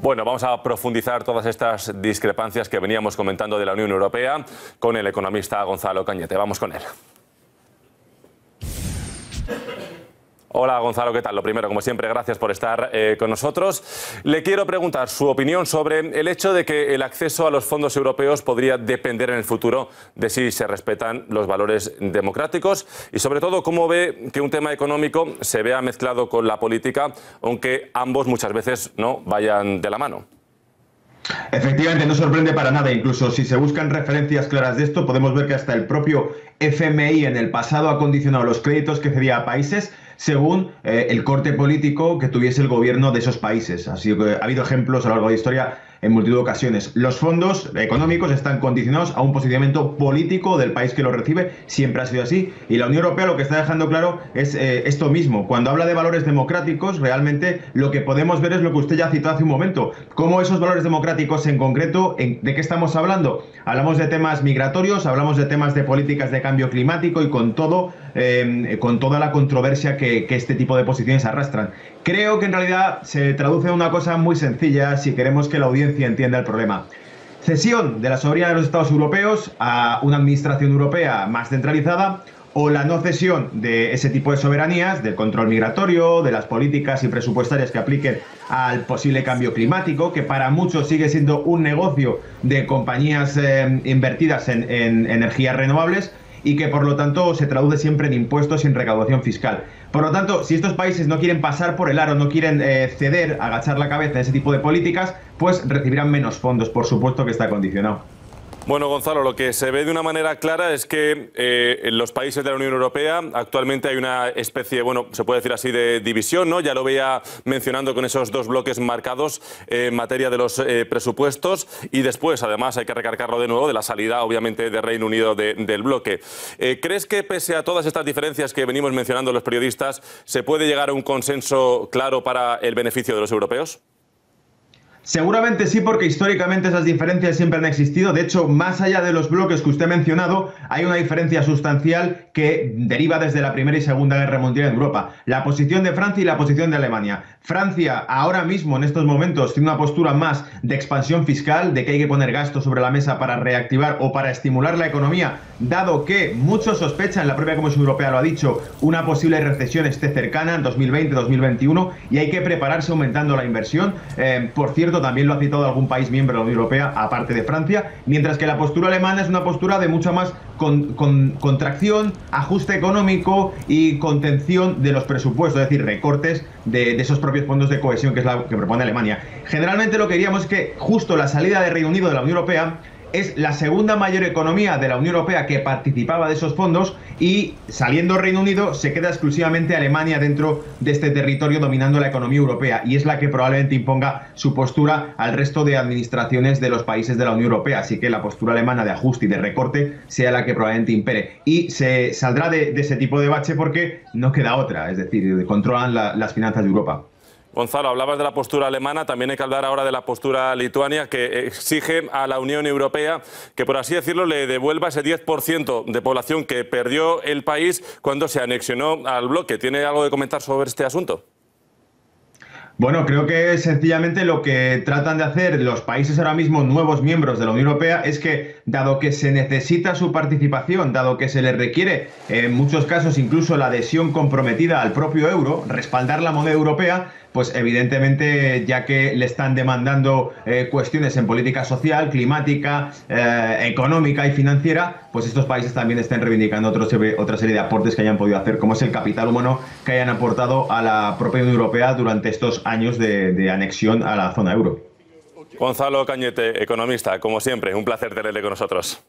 Bueno, vamos a profundizar todas estas discrepancias que veníamos comentando de la Unión Europea con el economista Gonzalo Cañete. Vamos con él. Hola Gonzalo, ¿qué tal? Lo primero, como siempre, gracias por estar con nosotros. Le quiero preguntar su opinión sobre el hecho de que el acceso a los fondos europeos podría depender en el futuro de si se respetan los valores democráticos y sobre todo cómo ve que un tema económico se vea mezclado con la política, aunque ambos muchas veces no vayan de la mano. Efectivamente, no sorprende para nada. Incluso si se buscan referencias claras de esto, podemos ver que hasta el propio FMI en el pasado ha condicionado los créditos que cedía a países según el corte político que tuviese el gobierno de esos países. Así que ha habido ejemplos a lo largo de la historia en multitud de ocasiones. Los fondos económicos están condicionados a un posicionamiento político del país que los recibe, siempre ha sido así, y la Unión Europea lo que está dejando claro es esto mismo. Cuando habla de valores democráticos, realmente lo que podemos ver es lo que usted ya citó hace un momento, cómo esos valores democráticos en concreto, ¿de qué estamos hablando? Hablamos de temas migratorios, hablamos de temas de políticas de cambio climático y con toda la controversia que este tipo de posiciones arrastran. Creo que en realidad se traduce en una cosa muy sencilla si queremos que la audiencia entienda el problema. Cesión de la soberanía de los Estados europeos a una administración europea más centralizada o la no cesión de ese tipo de soberanías, del control migratorio, de las políticas y presupuestarias que apliquen al posible cambio climático, que para muchos sigue siendo un negocio de compañías invertidas en energías renovables, y que por lo tanto se traduce siempre en impuestos y en recaudación fiscal. Por lo tanto, si estos países no quieren pasar por el aro, no quieren ceder, agachar la cabeza en ese tipo de políticas, pues recibirán menos fondos, por supuesto que está condicionado. Bueno, Gonzalo, lo que se ve de una manera clara es que en los países de la Unión Europea actualmente hay una especie, bueno, se puede decir así, de división, ¿no? Ya lo veía mencionando con esos dos bloques marcados en materia de los presupuestos y después, además, hay que recargarlo de nuevo de la salida, obviamente, de Reino Unido del bloque. ¿Crees que, pese a todas estas diferencias que venimos mencionando los periodistas, se puede llegar a un consenso claro para el beneficio de los europeos? Seguramente sí, porque históricamente esas diferencias siempre han existido. De hecho, más allá de los bloques que usted ha mencionado, hay una diferencia sustancial que deriva desde la Primera y Segunda Guerra Mundial en Europa. La posición de Francia y la posición de Alemania. Francia, ahora mismo, en estos momentos, tiene una postura más de expansión fiscal, de que hay que poner gastos sobre la mesa para reactivar o para estimular la economía, dado que muchos sospechan, la propia Comisión Europea lo ha dicho, una posible recesión esté cercana en 2020-2021 y hay que prepararse aumentando la inversión. Por cierto, también lo ha citado algún país miembro de la Unión Europea, aparte de Francia, mientras que la postura alemana es una postura de mucha más contracción, ajuste económico y contención de los presupuestos, es decir, recortes de esos propios fondos de cohesión, que es la que propone Alemania. Generalmente lo que diríamos es que justo la salida de Reino Unido de la Unión Europea es la segunda mayor economía de la Unión Europea que participaba de esos fondos y saliendo Reino Unido se queda exclusivamente Alemania dentro de este territorio dominando la economía europea y es la que probablemente imponga su postura al resto de administraciones de los países de la Unión Europea. Así que la postura alemana de ajuste y de recorte sea la que probablemente impere y se saldrá de ese tipo de bache porque no queda otra, es decir, controlan las finanzas de Europa. Gonzalo, hablabas de la postura alemana, también hay que hablar ahora de la postura lituania, que exige a la Unión Europea que, por así decirlo, le devuelva ese 10% de población que perdió el país cuando se anexionó al bloque. ¿Tiene algo que comentar sobre este asunto? Bueno, creo que sencillamente lo que tratan de hacer los países ahora mismo nuevos miembros de la Unión Europea es que, dado que se necesita su participación, dado que se les requiere en muchos casos incluso la adhesión comprometida al propio euro, respaldar la moneda europea, pues evidentemente ya que le están demandando cuestiones en política social, climática, económica y financiera, pues estos países también están reivindicando otra serie de aportes que hayan podido hacer, como es el capital humano que hayan aportado a la propia Unión Europea durante estos años de anexión a la zona euro. Gonzalo Cañete, economista, como siempre, un placer tenerle con nosotros.